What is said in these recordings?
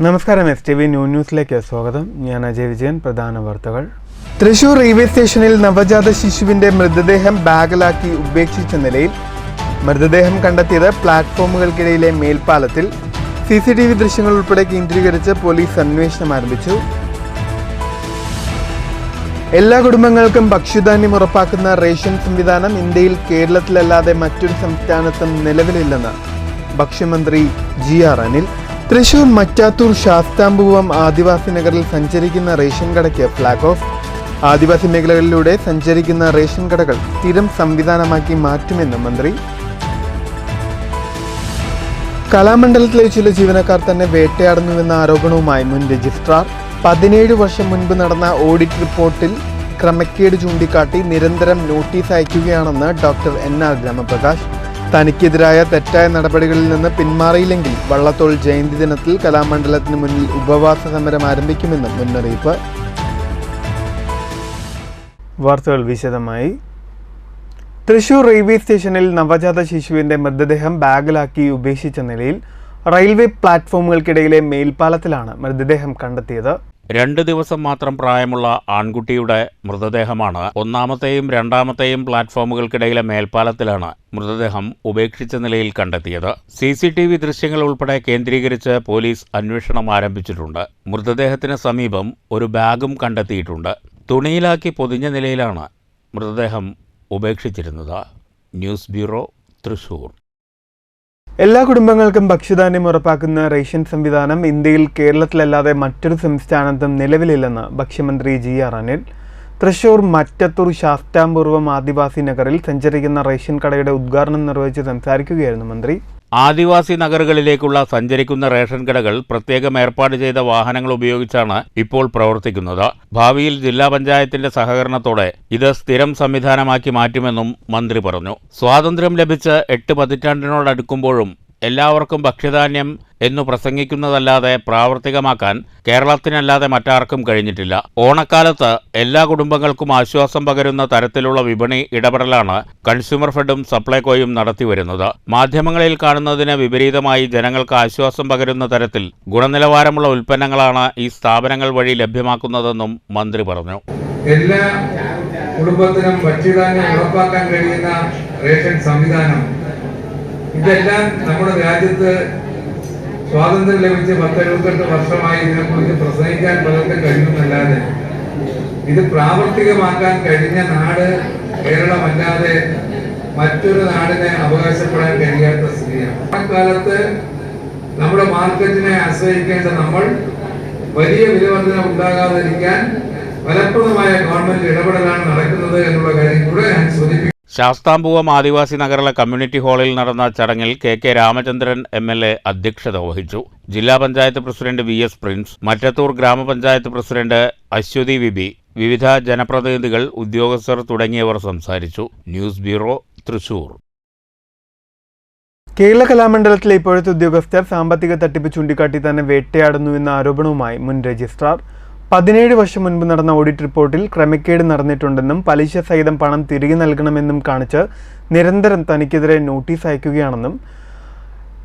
നമസ്കാരം. STV ന്യൂസിലേക്ക് സ്വാഗതം. ഞാൻ അജയ് വിജയൻ. പ്രധാന വാർത്തകൾ. തൃശൂർ റെയിൽവേ സ്റ്റേഷനിൽ നവജാത ശിശുവിന്റെ മൃതദേഹം ബാഗിലാക്കി ഉപേക്ഷിച്ച നിലയിൽ. മൃതദേഹം കണ്ടെത്തിയത് പ്ലാറ്റ്ഫോമുകൾക്കിടയിലെ മേൽപ്പാലത്തിൽ. CCTV ദൃശ്യങ്ങൾ ഉൾപ്പെടെ കേന്ദ്രീകരിച്ച് പോലീസ് അന്വേഷണം ആരംഭിച്ചു. എല്ലാ കുടുംബങ്ങൾക്കും ഭക്ഷ്യധാന്യം ഉറപ്പാക്കുന്ന റേഷൻ സംവിധാനം ഇന്ത്യയിൽ കേരളത്തിലല്ലാതെ മറ്റൊരു സംസ്ഥാനത്തും നിലവിലില്ലെന്ന് ഭക്ഷ്യമന്ത്രി GR അനിൽ. തൃശൂർ മറ്റാത്തൂർ ശാസ്താംപൂവം ആദിവാസി നഗറിൽ സഞ്ചരിക്കുന്ന റേഷൻ കടയ്ക്ക് ഫ്ലാഗ് ഓഫ്. ആദിവാസി മേഖലകളിലൂടെ സഞ്ചരിക്കുന്ന റേഷൻ കടകൾ സ്ഥിരം സംവിധാനമാക്കി മാറ്റുമെന്ന് മന്ത്രി. കലാമണ്ഡലത്തിലെ ചില ജീവനക്കാർ തന്നെ വേട്ടയാടുന്നുവെന്ന ആരോപണവുമായി മുൻ രജിസ്ട്രാർ. 17 വർഷം മുൻപ് നടന്ന ഓഡിറ്റ് റിപ്പോർട്ടിൽ ക്രമക്കേട് ചൂണ്ടിക്കാട്ടി നിരന്തരം നോട്ടീസ് അയക്കുകയാണെന്ന് ഡോക്ടർ NR ഗ്രാമപ്രകാശ്. തനിക്കെതിരായ തെറ്റായ നടപടികളിൽ നിന്ന് പിന്മാറിയില്ലെങ്കിൽ വള്ളത്തോൾ ജയന്തി ദിനത്തിൽ കലാമണ്ഡലത്തിന് മുന്നിൽ ഉപവാസ സമരം ആരംഭിക്കുമെന്നും മുന്നറിയിപ്പ്. വാർത്തകൾ വിശദമായി. തൃശൂർ റെയിൽവേ സ്റ്റേഷനിൽ നവജാത ശിശുവിന്റെ മൃതദേഹം ബാഗിലാക്കി ഉപേക്ഷിച്ച നിലയിൽ. റെയിൽവേ പ്ലാറ്റ്ഫോമുകൾക്കിടയിലെ മേൽപ്പാലത്തിലാണ് മൃതദേഹം കണ്ടെത്തിയത്. 2 ദിവസം മാത്രം പ്രായമുള്ള ആൺകുട്ടിയുടെ മൃതദേഹമാണ് ഒന്നാമത്തെയും രണ്ടാമത്തെയും പ്ലാറ്റ്ഫോമുകൾക്കിടയിലെ മേൽപ്പാലത്തിലാണ് മൃതദേഹം ഉപേക്ഷിച്ച നിലയിൽ കണ്ടെത്തിയത്. CCTV ദൃശ്യങ്ങൾ ഉൾപ്പെടെ കേന്ദ്രീകരിച്ച് പോലീസ് അന്വേഷണം ആരംഭിച്ചിട്ടുണ്ട്. മൃതദേഹത്തിന് സമീപം ഒരു ബാഗും കണ്ടെത്തിയിട്ടുണ്ട്. തുണിയിലാക്കി പൊതിഞ്ഞ നിലയിലാണ് മൃതദേഹം ഉപേക്ഷിച്ചിരുന്നത്. News bureau, Thrissur. എല്ലാ കുടുംബങ്ങൾക്കും ഭക്ഷ്യധാന്യം ഉറപ്പാക്കുന്ന റേഷൻ സംവിധാനം ഇന്ത്യയിൽ കേരളത്തിലല്ലാതെ മറ്റൊരു സംസ്ഥാനത്തും നിലവിലില്ലെന്ന് ഭക്ഷ്യമന്ത്രി GR അനിൽ. തൃശൂർ മറ്റത്തൂർ ശാസ്താംപൂർവം ആദിവാസി നഗറിൽ സഞ്ചരിക്കുന്ന റേഷൻ കടയുടെ ഉദ്ഘാടനം നിർവഹിച്ച് സംസാരിക്കുകയായിരുന്നു മന്ത്രി. ആദിവാസി നഗറുകളിലേക്കുള്ള സഞ്ചരിക്കുന്ന റേഷൻ കടകൾ പ്രത്യേകം ഏർപ്പാട് ചെയ്ത വാഹനങ്ങൾ ഉപയോഗിച്ചാണ് ഇപ്പോൾ പ്രവർത്തിക്കുന്നത്. ഭാവിയിൽ ജില്ലാ പഞ്ചായത്തിന്റെ സഹകരണത്തോടെ ഇത് സ്ഥിരം സംവിധാനമാക്കി മാറ്റുമെന്നും മന്ത്രി പറഞ്ഞു. സ്വാതന്ത്ര്യം ലഭിച്ച് 8 പതിറ്റാണ്ടിനോടടുക്കുമ്പോഴും എല്ലാവർക്കും ഭക്ഷ്യധാന്യം എന്നു പ്രസംഗിക്കുന്നതല്ലാതെ പ്രാവർത്തികമാക്കാൻ കേരളത്തിനല്ലാതെ മറ്റാർക്കും കഴിഞ്ഞിട്ടില്ല. ഓണക്കാലത്ത് എല്ലാ കുടുംബങ്ങൾക്കും ആശ്വാസം പകരുന്ന തരത്തിലുള്ള വിപണി ഇടപെടലാണ് കൺസ്യൂമർ ഫെഡും സപ്ലൈകോയും നടത്തിവരുന്നത്. മാധ്യമങ്ങളിൽ കാണുന്നതിന് വിപരീതമായി ജനങ്ങൾക്ക് ആശ്വാസം പകരുന്ന തരത്തിൽ ഗുണനിലവാരമുള്ള ഉൽപ്പന്നങ്ങളാണ് ഈ സ്ഥാപനങ്ങൾ വഴി ലഭ്യമാക്കുന്നതെന്നും മന്ത്രി പറഞ്ഞു. എല്ലാ കുടുംബത്തിനും ഭക്ഷ്യധാന്യം ഉറപ്പാക്കാൻ കഴിയുന്ന റേഷൻ സംവിധാനം, ഇതെല്ലാം നമ്മുടെ രാജ്യത്ത് സ്വാതന്ത്ര്യം ലഭിച്ച് 10-78 വർഷമായി ഇതിനെക്കുറിച്ച് പ്രസംഗിക്കാൻ പലർക്കും കഴിയുമെന്നല്ലാതെ ഇത് പ്രാവർത്തികമാക്കാൻ കഴിഞ്ഞ നാട് കേരളമല്ലാതെ മറ്റൊരു നാടിനെ അവകാശപ്പെടാൻ കഴിയാത്ത സ്ഥിതിയാണ്. അക്കാലത്ത് നമ്മുടെ മാർക്കറ്റിനെ ആശ്രയിക്കേണ്ട നമ്മൾ വലിയ വിലവർധന ഉണ്ടാകാതിരിക്കാൻ ഫലപ്രദമായ ഗവൺമെന്റ് ഇടപെടലാണ് നടക്കുന്നത് എന്നുള്ള കാര്യം കൂടെ ഞാൻ സൂചിപ്പിക്കും. ശാസ്താംപൂവം ആദിവാസി നഗറിലെ കമ്മ്യൂണിറ്റി ഹാളിൽ നടന്ന ചടങ്ങിൽ KK രാമചന്ദ്രൻ MLA അധ്യക്ഷത വഹിച്ചു. ജില്ലാ പഞ്ചായത്ത് പ്രസിഡന്റ് VS പ്രിൻസ്, മറ്റത്തൂർ ഗ്രാമപഞ്ചായത്ത് പ്രസിഡന്റ് അശ്വതി വിബി, വിവിധ ജനപ്രതിനിധികൾ, ഉദ്യോഗസ്ഥർ തുടങ്ങിയവർ സംസാരിച്ചു. News bureau, Thrissur. കേരള കലാമണ്ഡലത്തിലെ ഇപ്പോഴത്തെ ഉദ്യോഗസ്ഥർ സാമ്പത്തിക തട്ടിപ്പ് ചൂണ്ടിക്കാട്ടി തന്നെ വേട്ടയാടുന്നുവെന്ന ആരോപണവുമായി മുൻ രജിസ്ട്രാർ. 17 വർഷം മുൻപ് നടന്ന ഓഡിറ്റ് റിപ്പോർട്ടിൽ ക്രമക്കേട് നടന്നിട്ടുണ്ടെന്നും പലിശ സഹിതം പണം തിരികെ നൽകണമെന്നും കാണിച്ച് നിരന്തരം തനിക്കെതിരെ നോട്ടീസ് അയക്കുകയാണെന്നും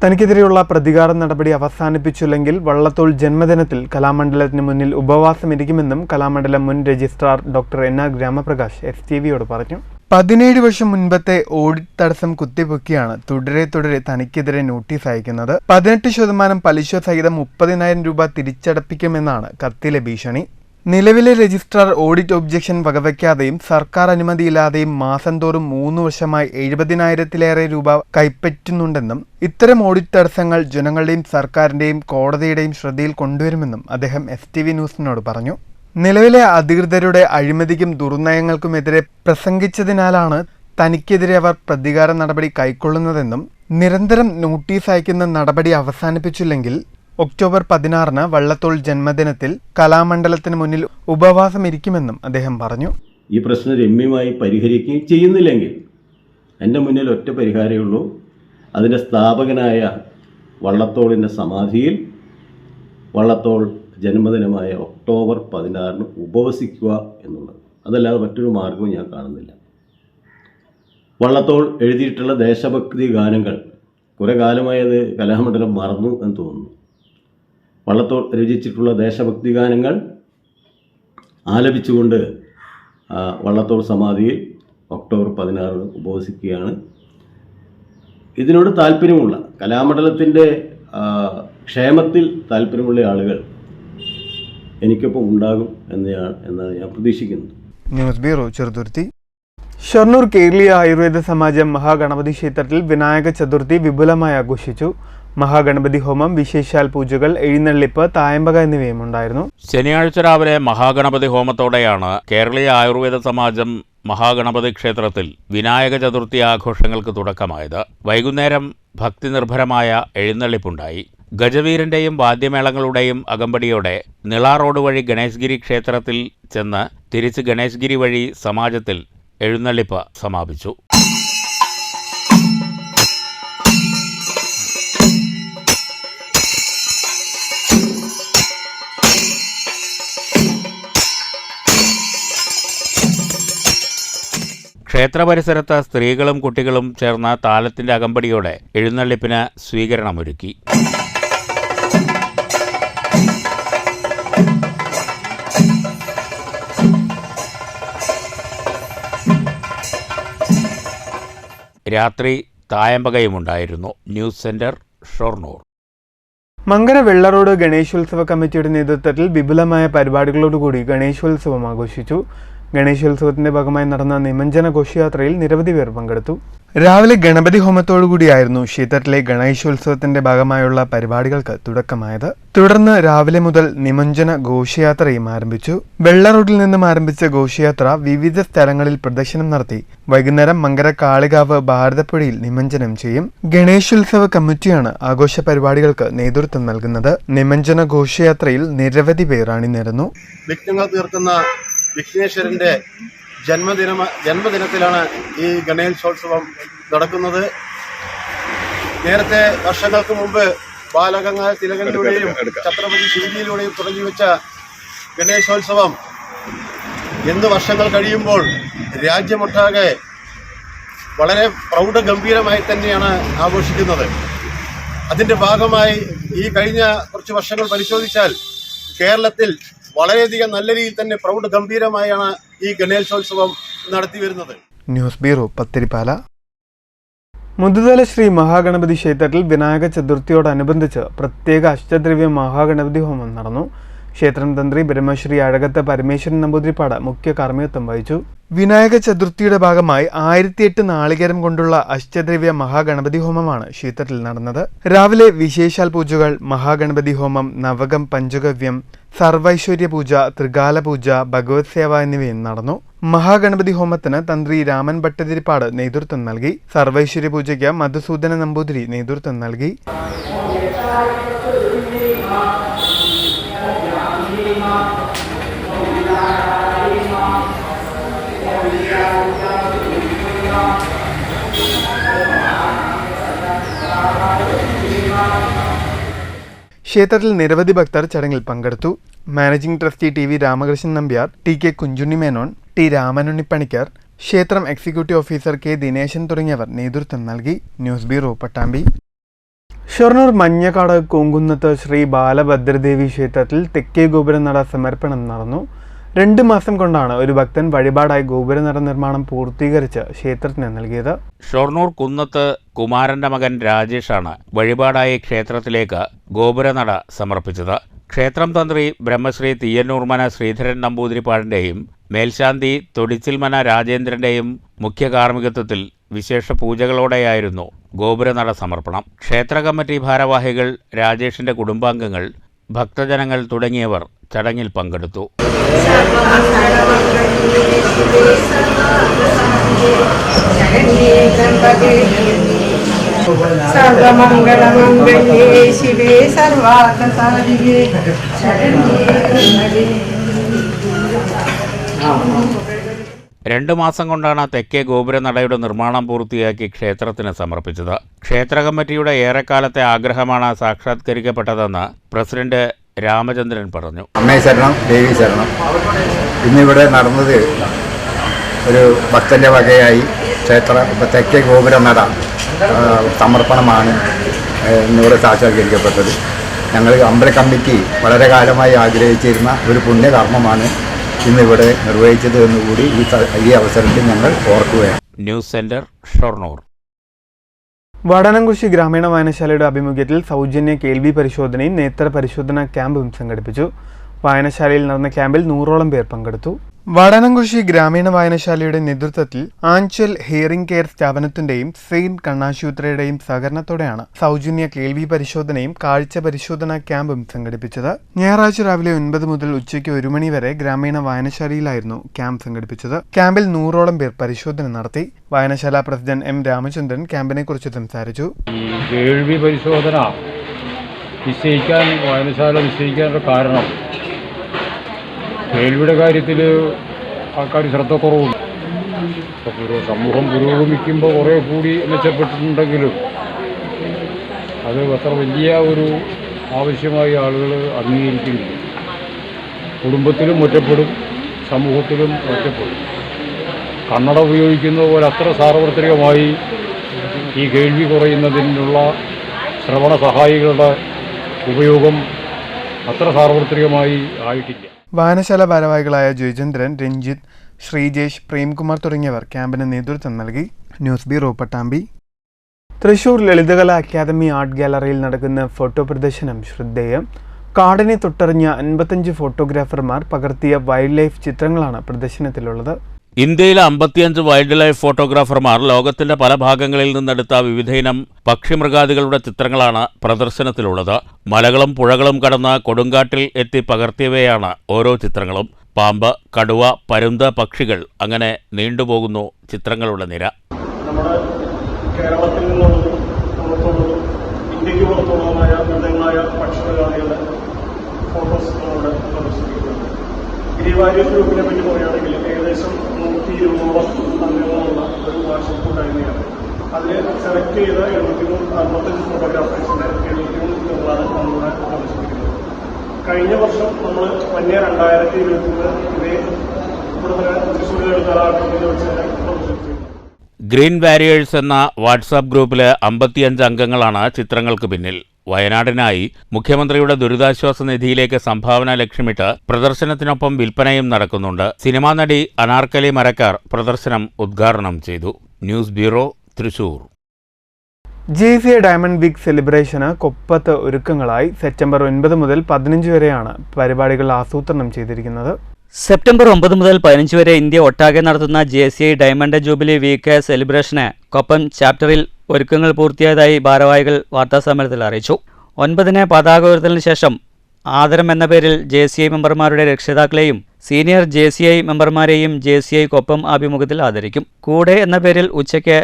തനിക്കെതിരെയുള്ള പ്രതികാര നടപടി അവസാനിപ്പിച്ചില്ലെങ്കിൽ വള്ളത്തോൾ ജന്മദിനത്തിൽ കലാമണ്ഡലത്തിന് മുന്നിൽ ഉപവാസമിരിക്കുമെന്നും കലാമണ്ഡലം മുൻ രജിസ്ട്രാർ ഡോക്ടർ NR ഗ്രാമപ്രകാശ് STVയോട് പറഞ്ഞു. 17 വർഷം മുൻപത്തെ ഓഡിറ്റ് തടസ്സം കുത്തിപ്പൊക്കിയാണ് തുടരെ തനിക്കെതിരെ നോട്ടീസ് അയക്കുന്നത്. 18% പലിശ സഹിതം 30,000 രൂപ തിരിച്ചടപ്പിക്കുമെന്നാണ് കത്തിലെ ഭീഷണി. നിലവിലെ രജിസ്ട്രാർ ഓഡിറ്റ് ഒബ്ജക്ഷൻ വകവയ്ക്കാതെയും സർക്കാർ അനുമതിയില്ലാതെയും മാസം തോറും 3 വർഷമായി 70,000-ലേറെ രൂപ കൈപ്പറ്റുന്നുണ്ടെന്നും ഇത്തരം ഓഡിറ്റ് തടസ്സങ്ങൾ ജനങ്ങളുടെയും സർക്കാരിന്റെയും കോടതിയുടെയും ശ്രദ്ധയിൽ കൊണ്ടുവരുമെന്നും അദ്ദേഹം STV ന്യൂസിനോട് പറഞ്ഞു. നിലവിലെ അധികൃതരുടെ അഴിമതിക്കും ദുർനയങ്ങൾക്കുമെതിരെ പ്രസംഗിച്ചതിനാലാണ് തനിക്കെതിരെ അവർ പ്രതികാര നടപടി കൈക്കൊള്ളുന്നതെന്നും നിരന്തരം നോട്ടീസ് അയക്കുന്ന നടപടി അവസാനിപ്പിച്ചില്ലെങ്കിൽ ഒക്ടോബർ 16-ന് വള്ളത്തോൾ ജന്മദിനത്തിൽ കലാമണ്ഡലത്തിന് മുന്നിൽ ഉപവാസമിരിക്കുമെന്നും അദ്ദേഹം പറഞ്ഞു. ഈ പ്രശ്നം രമ്യമായി പരിഹരിക്കുകയും ചെയ്യുന്നില്ലെങ്കിൽ എൻ്റെ മുന്നിൽ ഒറ്റ പരിഹാരമേ ഉള്ളൂ. അതിൻ്റെ സ്ഥാപകനായ വള്ളത്തോളിൻ്റെ സമാധിയിൽ വള്ളത്തോൾ ജന്മദിനമായ ഒക്ടോബർ 16-ന് ഉപവസിക്കുക എന്നുള്ളത്. അതല്ലാതെ മറ്റൊരു മാർഗവും ഞാൻ കാണുന്നില്ല. വള്ളത്തോൾ എഴുതിയിട്ടുള്ള ദേശഭക്തി ഗാനങ്ങൾ കുറേ കാലമായി അത് കലാമണ്ഡലം മറന്നു എന്ന് തോന്നുന്നു. വള്ളത്തോൾ രചിച്ചിട്ടുള്ള ദേശഭക്തി ഗാനങ്ങൾ ആലപിച്ചുകൊണ്ട് വള്ളത്തോൾ സമാധിയിൽ ഒക്ടോബർ 16 ഉപവസിക്കുകയാണ്. ഇതിനോട് താല്പര്യമുള്ള കലാമണ്ഡലത്തിൻ്റെ ക്ഷേമത്തിൽ താല്പര്യമുള്ള ആളുകൾ എനിക്കൊപ്പം ഉണ്ടാകും എന്നാണ് ഞാൻ പ്രതീക്ഷിക്കുന്നത്. News bureau, Cheruthuruthy. ഷൊർണൂർ കേരളീയ ആയുർവേദ സമാജം മഹാഗണപതി ക്ഷേത്രത്തിൽ വിനായക ചതുർത്ഥി വിപുലമായി ആഘോഷിച്ചു. മഹാഗണപതി ഹോമം, വിശേഷാൽ പൂജകൾ, എഴുന്നള്ളിപ്പ്, തായമ്പക എന്നിവയും ഉണ്ടായിരുന്നു. ശനിയാഴ്ച രാവിലെ മഹാഗണപതി ഹോമത്തോടെയാണ് കേരളീയ ആയുർവേദ സമാജം മഹാഗണപതി ക്ഷേത്രത്തിൽ വിനായക ചതുർത്ഥി ആഘോഷങ്ങൾക്ക് തുടക്കമായത്. വൈകുന്നേരം ഭക്തിനിർഭരമായ എഴുന്നള്ളിപ്പുണ്ടായി. ഗജവീരന്റെയും വാദ്യമേളങ്ങളുടെയും അകമ്പടിയോടെ നിള റോഡ് വഴി ഗണേശ്ഗിരി ക്ഷേത്രത്തിൽ ചെന്ന് തിരിച്ച് ഗണേശ്ഗിരി വഴി സമാജത്തിൽ എഴുന്നള്ളിപ്പ് സമാപിച്ചു. ക്ഷേത്രപരിസരത്ത് സ്ത്രീകളും കുട്ടികളും ചേർന്ന താലത്തിന്റെ അകമ്പടിയോടെ എഴുന്നള്ളിപ്പിന് സ്വീകരണമൊരുക്കി. രാത്രി തായമ്പകയുമുണ്ടായിരുന്നു. News centre, Shoranur. മങ്കര വെള്ളറോഡ് ഗണേശോത്സവ കമ്മിറ്റിയുടെ നേതൃത്വത്തിൽ വിപുലമായ പരിപാടികളോടുകൂടി ഗണേശോത്സവം ആഘോഷിച്ചു. ഗണേശോത്സവത്തിന്റെ ഭാഗമായി നടന്ന നിമഞ്ജന ഘോഷയാത്രയിൽ നിരവധി പേർ പങ്കെടുത്തു. രാവിലെ ഗണപതി ഹോമത്തോടുകൂടിയായിരുന്നു ക്ഷേത്രത്തിലെ ഗണേശോത്സവത്തിന്റെ ഭാഗമായുള്ള പരിപാടികൾക്ക് തുടക്കമായത്. തുടർന്ന് രാവിലെ മുതൽ നിമഞ്ജന ഘോഷയാത്രയും ആരംഭിച്ചു. വെള്ളറോഡിൽ നിന്നും ആരംഭിച്ച ഘോഷയാത്ര വിവിധ സ്ഥലങ്ങളിൽ പ്രദക്ഷിണം നടത്തി വൈകുന്നേരം മങ്കര കാളികാവ് ഭാരതപ്പുഴയിൽ നിമഞ്ജനം ചെയ്യും. ഗണേശോത്സവ കമ്മിറ്റിയാണ് ആഘോഷ പരിപാടികൾക്ക് നേതൃത്വം നൽകുന്നത്. നിമഞ്ജന ഘോഷയാത്രയിൽ നിരവധി പേർ അണിനിരന്നു. വിഘ്നങ്ങൾ തീർക്കുന്ന വിഘ്നേശ്വരന്റെ ജന്മദിനത്തിലാണ് ഈ ഗണേശോത്സവം നടക്കുന്നത്. നേരത്തെ വർഷങ്ങൾക്ക് മുമ്പ് ബാലഗംഗാ തിലകനിലൂടെയും ഛത്രപതി ശിവജിയിലൂടെയും തുടങ്ങിവെച്ച ഗണേശോത്സവം എന്ന് വർഷങ്ങൾ കഴിയുമ്പോൾ രാജ്യമൊട്ടാകെ വളരെ പ്രൗഢഗംഭീരമായി തന്നെയാണ് ആഘോഷിക്കുന്നത്. അതിൻ്റെ ഭാഗമായി ഈ കഴിഞ്ഞ കുറച്ച് വർഷങ്ങൾ പരിശോധിച്ചാൽ കേരളത്തിൽ വളരെയധികം നല്ല രീതിയിൽ തന്നെ പ്രൗഢഗംഭീരമായാണ് ഈ ഗണേശോത്സവം നടത്തി വരുന്നത്. News bureau, Pattiripala. മുതുതല ശ്രീ മഹാഗണപതി ക്ഷേത്രത്തിൽ വിനായക ചതുർത്ഥിയോടനുബന്ധിച്ച് പ്രത്യേക അഷ്ടദ്രവ്യ മഹാഗണപതി ഹോമം നടന്നു. ക്ഷേത്രം തന്ത്രി ബ്രഹ്മശ്രീ അഴകത്ത് പരമേശ്വരൻ നമ്പൂതിരിപ്പാട് മുഖ്യ കാർമ്മികത്വം വഹിച്ചു. വിനായക ചതുർത്ഥിയുടെ ഭാഗമായി 1008 നാളികേരം കൊണ്ടുള്ള അഷ്ടദ്രവ്യ മഹാഗണപതി ഹോമമാണ് ക്ഷേത്രത്തിൽ നടന്നത്. രാവിലെ വിശേഷാൽ പൂജകൾ, മഹാഗണപതി ഹോമം, നവകം പഞ്ചഗവ്യം, സർവൈശ്വര്യ പൂജ, ത്രികാല പൂജ, ഭഗവത് സേവ എന്നിവയും നടന്നു. മഹാഗണപതി ഹോമത്തിന് തന്ത്രി രാമൻ ഭട്ടതിരിപ്പാട് നേതൃത്വം നൽകി. സർവൈശ്വര്യ പൂജയ്ക്ക് മധുസൂദന നമ്പൂതിരി നേതൃത്വം നൽകി. ക്ഷേത്രത്തിൽ നിരവധി ഭക്തർ ചടങ്ങിൽ പങ്കെടുത്തു. Managing trustee T V Ramakrishnan Nambiar, T K Kunjunni Menon, T Ramanunnippanikkar, ക്ഷേത്രം എക്സിക്യൂട്ടീവ് ഓഫീസർ കെ ദിനേശൻ തുടങ്ങിയവർ നേതൃത്വം നൽകി. News bureau, Pattambi. ഷൊർണൂർ മഞ്ഞക്കാട് കൂങ്കുന്നത്ത് ശ്രീ ബാലഭദ്രദേവി ക്ഷേത്രത്തിൽ തെക്കേ ഗോപുരനട സമർപ്പണം നടന്നു. 2 മാസം കൊണ്ടാണ് ഒരു ഭക്തൻ വഴിപാടായി ഗോപുരനട നിർമ്മാണം പൂർത്തീകരിച്ച് ക്ഷേത്രത്തിന് നൽകിയത്. ഷൊർണൂർ കുന്നത്ത് കുമാരന്റെ മകൻ രാജേഷാണ് വഴിപാടായി ക്ഷേത്രത്തിലേക്ക് ഗോപുരനട സമർപ്പിച്ചത്. ക്ഷേത്രം തന്ത്രി ബ്രഹ്മശ്രീ തീയന്നൂർമന ശ്രീധരൻ നമ്പൂതിരിപ്പാടിന്റെയും മേൽശാന്തി തൊടിച്ചിൽമന രാജേന്ദ്രന്റെയും മുഖ്യ കാർമ്മികത്വത്തിൽ വിശേഷ പൂജകളോടെയായിരുന്നു ഗോപുരനട സമർപ്പണം. ക്ഷേത്ര കമ്മിറ്റി ഭാരവാഹികൾ, രാജേഷിന്റെ കുടുംബാംഗങ്ങൾ, ഭക്തജനങ്ങൾ തുടങ്ങിയവർ ചടങ്ങിൽ പങ്കെടുത്തു. സർവമംഗളമംഗളേ ശിവേ സർവാർത്ഥസാധികേ ശരണ്യേ. 2 മാസം കൊണ്ടാണ് തെക്കേ ഗോപുരനടയുടെ നിർമ്മാണം പൂർത്തിയാക്കി ക്ഷേത്രത്തിന് സമർപ്പിച്ചത്. ക്ഷേത്ര കമ്മിറ്റിയുടെ ഏറെക്കാലത്തെ ആഗ്രഹമാണ് സാക്ഷാത്കരിക്കപ്പെട്ടതെന്ന് പ്രസിഡന്റ് രാമചന്ദ്രൻ പറഞ്ഞു. അമ്മേ ശരണം, ദേവി ശരണം. ഇന്നിവിടെ നടന്നത് ഒരു ഭക്തന്റെ വകയായി ക്ഷേത്ര തെക്കേ ഗോപുരനട സമർപ്പണമാണ് ഇന്നിവിടെ സാക്ഷാത്കരിക്കപ്പെട്ടത്. ഞങ്ങൾ അമ്പല കമ്മിറ്റി വളരെ കാലമായി ആഗ്രഹിച്ചിരുന്ന ഒരു പുണ്യകർമ്മമാണ് ഇന്നിവിടെ നിർവഹിച്ചത് എന്നുകൂടി ഈ അവസരത്തിൽ ഞങ്ങൾ ഓർക്കുകയാണ്. News centre Shoranur. വടനംകുശി ഗ്രാമീണ വായനശാലയുടെ ആഭിമുഖ്യത്തിൽ സൗജന്യ കേൾവി പരിശോധനയും നേത്ര പരിശോധനാ ക്യാമ്പും സംഘടിപ്പിച്ചു. വായനശാലയിൽ നടന്ന ക്യാമ്പിൽ 100ഓളം പേർ പങ്കെടുത്തു. വടനംകുശി ഗ്രാമീണ വായനശാലയുടെ നേതൃത്വത്തിൽ ആഞ്ചൽ ഹിയറിംഗ് കെയർ സ്ഥാപനത്തിന്റെയും സെയിന്റ് കണ്ണാശുപത്രിയുടെയും സഹകരണത്തോടെയാണ് സൗജന്യ കേൾവി പരിശോധനയും കാഴ്ച പരിശോധനാ ക്യാമ്പും സംഘടിപ്പിച്ചത്. ഞായറാഴ്ച രാവിലെ 9 മുതൽ ഉച്ചയ്ക്ക് 1 മണി വരെ ഗ്രാമീണ വായനശാലയിലായിരുന്നു ക്യാമ്പ് സംഘടിപ്പിച്ചത്. ക്യാമ്പിൽ 100ഓളം പേർ പരിശോധന നടത്തി. വായനശാല പ്രസിഡന്റ് എം രാമചന്ദ്രൻ ക്യാമ്പിനെ കുറിച്ച് സംസാരിച്ചു. കേൾവി പരിശോധന വായനശാല നിശ്ചയിക്കാനുള്ള കാരണം കേൾവിയുടെ കാര്യത്തിൽ ആൾക്കാർ ശ്രദ്ധക്കുറവുണ്ട്. സമൂഹം പുരോഗമിക്കുമ്പോൾ കുറേ കൂടി മെച്ചപ്പെട്ടിട്ടുണ്ടെങ്കിലും അത് അത്ര വലിയ ഒരു ആവശ്യമായി ആളുകൾ അംഗീകരിക്കുന്നില്ല. കുടുംബത്തിലും ഒറ്റപ്പെടും, സമൂഹത്തിലും ഒറ്റപ്പെടും. കണ്ണട ഉപയോഗിക്കുന്ന പോലെ അത്ര സാർവത്രികമായി ഈ കേൾവി കുറയുന്നതിനുള്ള ശ്രവണ സഹായികളുടെ ഉപയോഗം അത്ര സാർവത്രികമായി ആയിട്ടില്ല. വായനശാല ഭാരവാഹികളായ ജയചന്ദ്രൻ, രഞ്ജിത്ത്, ശ്രീജേഷ്, പ്രേംകുമാർ തുടങ്ങിയവർ ക്യാമ്പിന് നേതൃത്വം നൽകി. News bureau, Pattambi. Thrissur Lalithakala Akademi art ഗാലറിയിൽ നടക്കുന്ന ഫോട്ടോ പ്രദർശനം ശ്രദ്ധേയം. കാടിനെ തൊട്ടറിഞ്ഞ 55 ഫോട്ടോഗ്രാഫർമാർ പകർത്തിയ വൈൽഡ് ലൈഫ് ചിത്രങ്ങളാണ് പ്രദർശനത്തിലുള്ളത്. ഇന്ത്യയിലെ 55 വൈൽഡ് ലൈഫ് ഫോട്ടോഗ്രാഫർമാർ ലോകത്തിന്റെ പല ഭാഗങ്ങളിൽ നിന്നെടുത്ത വിവിധയിനം പക്ഷിമൃഗാദികളുടെ ചിത്രങ്ങളാണ് പ്രദർശനത്തിലുള്ളത്. മലകളും പുഴകളും കടന്ന് കൊടുങ്കാട്ടിൽ എത്തി പകർത്തിയവയാണ് ഓരോ ചിത്രങ്ങളും. പാമ്പ്, കടുവ, പരുന്ത്, പക്ഷികൾ, അങ്ങനെ നീണ്ടുപോകുന്നു ചിത്രങ്ങളുടെ നിര. നമ്മുടെ കേരളത്തിൽ നിന്നുള്ളതും പുറത്തുള്ളതും ഇന്ത്യക്ക് പുറത്തുള്ളതുമായ വിവിധങ്ങളായ പക്ഷിമൃഗാദികളുടെ ഫോട്ടോസ് നമ്മളിവിടെ പ്രദർശിപ്പിക്കുന്നുണ്ട്. ഗിരിവാരി ഗ്രൂപ്പിനെ പറ്റി പറയുകയാണെങ്കിൽ ഏകദേശം 120ഓളം അംഗങ്ങളുള്ള ഒരു വാട്സപ്പ് കൂട്ടായ്മയാണ്. അതിൽ സെലക്ട് ചെയ്ത 45 ഫോട്ടോഗ്രാഫേഴ്സിന്റെ 73 ചിത്രങ്ങളാണ് നമ്മളിവിടെ പ്രദർശിപ്പിക്കുന്നത്. കഴിഞ്ഞ വർഷം നമ്മൾ 2023 ഇതേ ഇവിടെ തൃശ്ശൂരിലെ കലാകാരത്തിൽ വെച്ച് തന്നെ പ്രദർശിപ്പിച്ചിരുന്നു. ഗ്രീൻ വാരിയേഴ്സ് എന്ന വാട്സാപ്പ് ഗ്രൂപ്പിൽ 55 അംഗങ്ങളാണ് ചിത്രങ്ങൾക്ക് പിന്നിൽ. വയനാടിനായി മുഖ്യമന്ത്രിയുടെ ദുരിതാശ്വാസ നിധിയിലേക്ക് സംഭാവന ലക്ഷ്യമിട്ട് പ്രദർശനത്തിനൊപ്പം വിൽപ്പനയും നടക്കുന്നുണ്ട്. സിനിമാ നടി അനാർക്കലി മരക്കാർ പ്രദർശനം ഉദ്ഘാടനം ചെയ്തു. News bureau, Thrissur. JCI diamond week സെലിബ്രേഷന് കൊപ്പത്ത് ഒരുക്കങ്ങളായി. സെപ്റ്റംബർ 9 മുതൽ 15 വരെയാണ് പരിപാടികൾ ആസൂത്രണം ചെയ്തിരിക്കുന്നത്. സെപ്റ്റംബർ 9 മുതൽ 15 വരെ ഇന്ത്യ ഒട്ടാകെ നടത്തുന്ന JCI ഡയമണ്ട് ജൂബിലി വീക്ക് സെലിബ്രേഷന് കൊപ്പം ചാപ്റ്ററിൽ ഒരുക്കങ്ങൾ പൂർത്തിയായതായി ഭാരവാഹികൾ വാർത്താസമ്മേളനത്തിൽ അറിയിച്ചു. 9-ന് പതാക ഉയർത്തലിന് ശേഷം ആദരം എന്ന പേരിൽ JCI മെമ്പർമാരുടെ രക്ഷിതാക്കളെയും സീനിയർ JCI മെമ്പർമാരെയും JCI കൊപ്പം ആഭിമുഖ്യത്തിൽ ആദരിക്കും. കൂടെ എന്ന പേരിൽ ഉച്ചയ്ക്ക്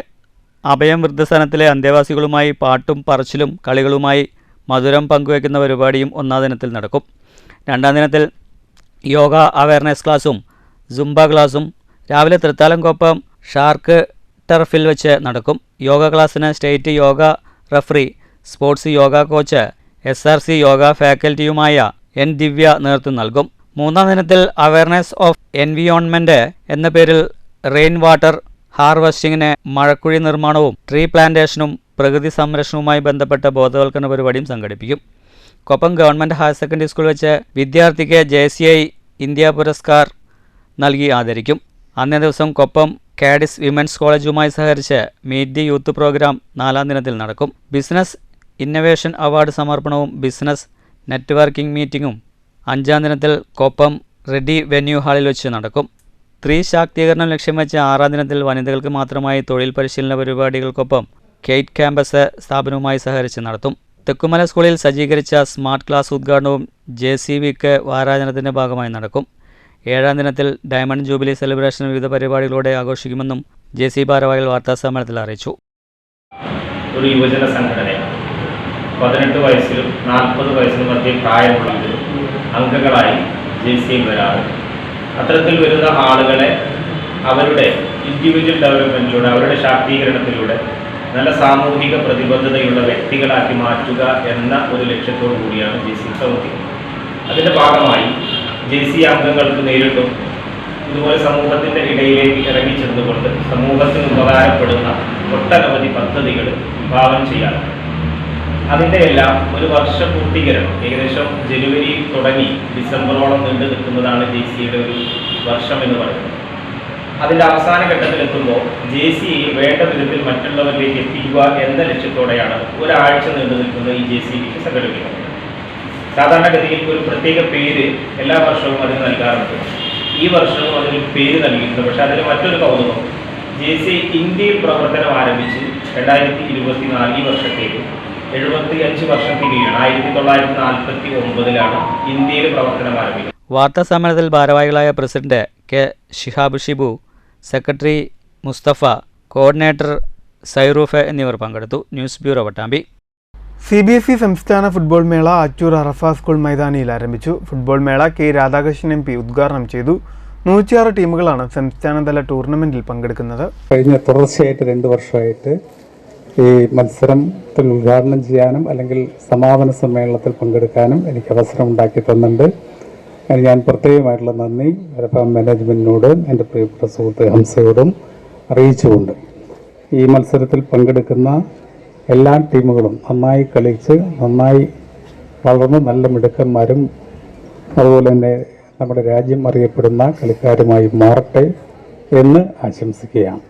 അഭയം വൃദ്ധസദനത്തിലെ അന്തേവാസികളുമായി പാട്ടും പറച്ചിലും കളികളുമായി മധുരം പങ്കുവയ്ക്കുന്ന പരിപാടിയും 1-ാം ദിനത്തിൽ നടക്കും. 2-ാം ദിനത്തിൽ യോഗ അവയർനെസ് ക്ലാസും സുംബ ക്ലാസും രാവിലെ തൃത്താലംകൊപ്പം ഷാർക്ക് ടർഫിൽ വെച്ച് നടക്കും. യോഗ ക്ലാസ്സിന് state yoga referee, sports yoga coach, SRC yoga ഫാക്കൽറ്റിയുമായ N ദിവ്യ നേതൃത്വം നൽകും. 3-ാം ദിനത്തിൽ അവയർനെസ് ഓഫ് എൻവിയോൺമെൻറ്റ് എന്ന പേരിൽ റെയിൻ വാട്ടർ ഹാർവെസ്റ്റിങ്ങിന് മഴക്കുഴി നിർമ്മാണവും ട്രീ പ്ലാന്റേഷനും പ്രകൃതി സംരക്ഷണവുമായി ബന്ധപ്പെട്ട ബോധവൽക്കരണ പരിപാടിയും സംഘടിപ്പിക്കും. Koppam government higher secondary school വെച്ച് വിദ്യാർത്ഥിക്ക് JCI ഇന്ത്യ പുരസ്കാർ നൽകി ആദരിക്കും. അന്നേ ദിവസം കൊപ്പം കാഡിസ് വിമൻസ് കോളേജുമായി സഹകരിച്ച് മീറ്റ് ദി യൂത്ത് പ്രോഗ്രാം 4-ാം ദിനത്തിൽ നടക്കും. ബിസിനസ് ഇന്നവേഷൻ അവാർഡ് സമർപ്പണവും ബിസിനസ് നെറ്റ്വർക്കിംഗ് മീറ്റിംഗും 5-ാം ദിനത്തിൽ കൊപ്പം റെഡി വെന്യൂ ഹാളിൽ വെച്ച് നടക്കും. സ്ത്രീ ശാക്തീകരണം ലക്ഷ്യം വെച്ച് 6-ാം ദിനത്തിൽ വനിതകൾക്ക് മാത്രമായി തൊഴിൽ പരിശീലന പരിപാടികൾക്കൊപ്പം കെയ്റ്റ് ക്യാമ്പസ് സ്ഥാപനവുമായി സഹകരിച്ച് നടത്തും. തെക്കുമല സ്കൂളിൽ സജ്ജീകരിച്ച സ്മാർട്ട് ക്ലാസ് ഉദ്ഘാടനവും JCVക്ക് വാരാചരണത്തിൻ്റെ ഭാഗമായി നടക്കും. 7-ാം ദിനത്തിൽ ഡയമണ്ട് ജൂബിലി സെലിബ്രേഷൻ വിവിധ പരിപാടികളോടെ ആഘോഷിക്കുമെന്നും JCI ഭാരവാഹികൾ വാർത്താസമ്മേളനത്തിൽ അറിയിച്ചു. ഒരു യുവജന സംഘടനയാണ്. 18 വയസ്സിലും 40 വയസ്സിനും മധ്യ പ്രായമുള്ളവരും അംഗങ്ങളായി JCI വരാറ്. അത്തരത്തിൽ വരുന്ന ആളുകളെ അവരുടെ ഇൻഡിവിജ്വൽ ഡെവലപ്മെൻറ്റിലൂടെ, അവരുടെ ശാക്തീകരണത്തിലൂടെ നല്ല സാമൂഹിക പ്രതിബദ്ധതയുള്ള വ്യക്തികളാക്കി മാറ്റുക എന്ന ഒരു ലക്ഷ്യത്തോടു കൂടിയാണ് JCI പ്രവർത്തിക്കുന്നത്. അതിൻ്റെ ഭാഗമായി JCI അംഗങ്ങൾക്ക് നേരിട്ടും ഇതുപോലെ സമൂഹത്തിൻ്റെ ഇടയിലേക്ക് ഇറങ്ങിച്ചെന്നുകൊണ്ട് സമൂഹത്തിന് ഉപകാരപ്പെടുന്ന ഒട്ടനവധി പദ്ധതികൾ വിഭാവനം ചെയ്യാറുണ്ട്. അതിൻ്റെ എല്ലാം ഒരു വർഷപൂർത്തീകരണം ഏകദേശം ജനുവരി തുടങ്ങി ഡിസംബറോളം നീണ്ടു നിൽക്കുന്നതാണ് JCA ഒരു വർഷം എന്ന് പറയുന്നത്. അതിൻ്റെ അവസാന ഘട്ടത്തിലെത്തുമ്പോൾ JCA വേണ്ട വിധത്തിൽ മറ്റുള്ളവരിലേക്ക് എത്തിക്കുക എന്ന ലക്ഷ്യത്തോടെയാണ് ഒരാഴ്ച നീണ്ടു നിൽക്കുന്ന ഈ JCA സംഘടിപ്പിക്കുന്നത്. സാധാരണഗതിയിൽ ഒരു പ്രത്യേക പേര് എല്ലാ വർഷവും അതിന് നൽകാറുണ്ട്. ഈ വർഷവും അതിന് പേര് നൽകിയിട്ടുണ്ട്. പക്ഷേ അതിന് മറ്റൊരു കൗതുകം, JCA ഇന്ത്യയിൽ പ്രവർത്തനം ആരംഭിച്ച് 2024 ഈ വർഷത്തേക്ക് 75 വർഷം തികയാണ്. 1949 ഇന്ത്യയിൽ പ്രവർത്തനം ആരംഭിക്കുന്നത്. വാർത്താ സമ്മേളനത്തിൽ ഭാരവാഹികളായ president K Shihab Shibu, secretary Musthafa, coordinator Sairuf എന്നിവർ പങ്കെടുത്തു. News bureau Pattambi. CBSE സംസ്ഥാന ഫുട്ബോൾ മേള ആറ്റൂർ അറഫ സ്കൂൾ മൈതാനിയിൽ ആരംഭിച്ചു. ഫുട്ബോൾ മേള K രാധാകൃഷ്ണൻ MP ഉദ്ഘാടനം ചെയ്തു. 106 ടീമുകളാണ് സംസ്ഥാനതല ടൂർണമെന്റിൽ പങ്കെടുക്കുന്നത്. കഴിഞ്ഞ തുടർച്ചയായിട്ട് 2 വർഷമായിട്ട് ഈ മത്സരത്തിൽ ഉദ്ഘാടനം ചെയ്യാനും അല്ലെങ്കിൽ സമാപന സമ്മേളനത്തിൽ പങ്കെടുക്കാനും എനിക്ക് അവസരം ഉണ്ടാക്കി തന്നിട്ടുണ്ട്. ഞാൻ പ്രത്യേകമായിട്ടുള്ള നന്ദി അറഫ മാനേജ്മെൻറ്റിനോടും എൻ്റെ പ്രിയപ്പെട്ട സുഹൃത്ത് ഹംസയോടും അറിയിച്ചുകൊണ്ട് ഈ മത്സരത്തിൽ പങ്കെടുക്കുന്ന എല്ലാ ടീമുകളും നന്നായി കളിച്ച് നന്നായി വളർന്ന് നല്ല മിടുക്കന്മാരും അതുപോലെ തന്നെ നമ്മുടെ രാജ്യം അറിയപ്പെടുന്ന കളിക്കാരുമായി മാറട്ടെ എന്ന് ആശംസിക്കുകയാണ്.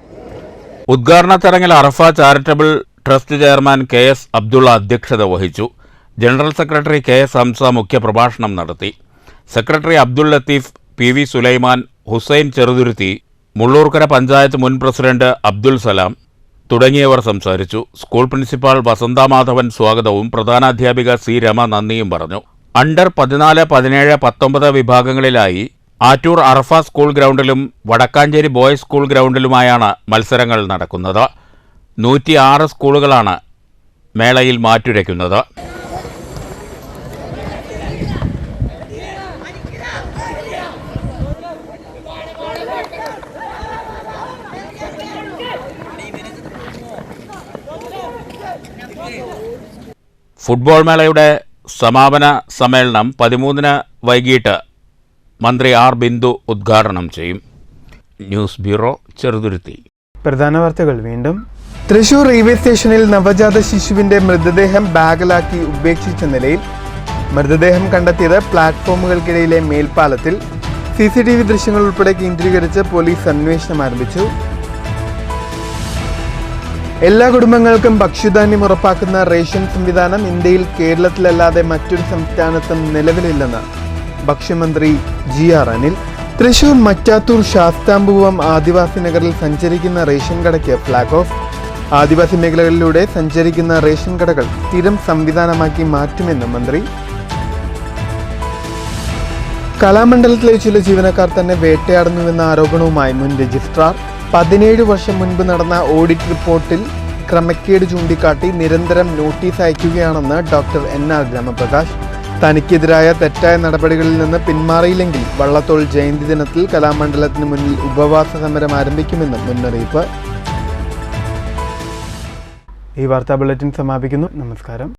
ഉദ്ഘാടന ചടങ്ങിൽ Arafa charitable trust chairman KS Abdulla അധ്യക്ഷത വഹിച്ചു. ജനറൽ സെക്രട്ടറി KS ഹംസ മുഖ്യപ്രഭാഷണം നടത്തി. സെക്രട്ടറി അബ്ദുൽ ലത്തീഫ്, PV സുലൈമാൻ, ഹുസൈൻ ചെറുതുരുത്തി, മുള്ളൂർക്കര പഞ്ചായത്ത് മുൻ പ്രസിഡന്റ് അബ്ദുൽ സലാം തുടങ്ങിയവർ സംസാരിച്ചു. സ്കൂൾ പ്രിൻസിപ്പാൾ വസന്ത മാധവൻ സ്വാഗതവും പ്രധാനാധ്യാപിക C രമ നന്ദിയും പറഞ്ഞു. അണ്ടർ 14, 17, 19 വിഭാഗങ്ങളിലായി ആറ്റൂർ അറഫ സ്കൂൾ ഗ്രൗണ്ടിലും വടക്കാഞ്ചേരി ബോയ്സ് സ്കൂൾ ഗ്രൗണ്ടിലുമായാണ് മത്സരങ്ങൾ നടക്കുന്നത്. 106 സ്കൂളുകളാണ് മേളയിൽ മാറ്റുരയ്ക്കുന്നത്. ഫുട്ബോൾ മേളയുടെ സമാപന സമ്മേളനം 13 വൈകിട്ട് മന്ത്രി R ബിന്ദു ഉദ്ഘാടനം ചെയ്യും. News bureau, Cheruthuruthy. പ്രധാന വാർത്തകൾ വീണ്ടും. തൃശൂർ റെയിൽവേ സ്റ്റേഷനിൽ നവജാത ശിശുവിന്റെ മൃതദേഹം ബാഗിലാക്കി ഉപേക്ഷിച്ച നിലയിൽ. മൃതദേഹം കണ്ടെത്തിയത് പ്ലാറ്റ്ഫോമുകൾക്കിടയിലെ മേൽപ്പാലത്തിൽ. CCTV ദൃശ്യങ്ങൾ ഉൾപ്പെടെ കേന്ദ്രീകരിച്ച് പോലീസ് അന്വേഷണം ആരംഭിച്ചു. എല്ലാ കുടുംബങ്ങൾക്കും ഭക്ഷ്യധാന്യം ഉറപ്പാക്കുന്ന റേഷൻ സംവിധാനം ഇന്ത്യയിൽ കേരളത്തിലല്ലാതെ മറ്റൊരു സംസ്ഥാനത്തും നിലവിലില്ലെന്ന് ഭക്ഷ്യമന്ത്രി GR അനിൽ. തൃശൂർ മറ്റാത്തൂർ ശാസ്താംപൂവം ആദിവാസി നഗറിൽ സഞ്ചരിക്കുന്ന റേഷൻ കടയ്ക്ക് ഫ്ലാഗ് ഓഫ്. ആദിവാസി മേഖലകളിലൂടെ സഞ്ചരിക്കുന്ന റേഷൻ കടകൾ സ്ഥിരം സംവിധാനമാക്കി മാറ്റുമെന്ന് മന്ത്രി. കലാമണ്ഡലത്തിലെ ചില ജീവനക്കാർ തന്നെ വേട്ടയാടുന്നുവെന്ന ആരോപണവുമായി മുൻ രജിസ്ട്രാർ. 17 വർഷം മുൻപ് നടന്ന ഓഡിറ്റ് റിപ്പോർട്ടിൽ ക്രമക്കേട് ചൂണ്ടിക്കാട്ടി നിരന്തരം നോട്ടീസ് അയക്കുകയാണെന്ന് ഡോക്ടർ NR ഗ്രാമപ്രകാശ്. തനിക്കെതിരായ തെറ്റായ നടപടികളിൽ നിന്ന് പിന്മാറിയില്ലെങ്കിൽ വള്ളത്തോൾ ജയന്തി ദിനത്തിൽ കലാമണ്ഡലത്തിന് മുന്നിൽ ഉപവാസ സമരം ആരംഭിക്കുമെന്നും മുന്നറിയിപ്പ്. ഈ വാർത്താ ബുള്ളറ്റിൻ സമാപിക്കുന്നു. നമസ്കാരം.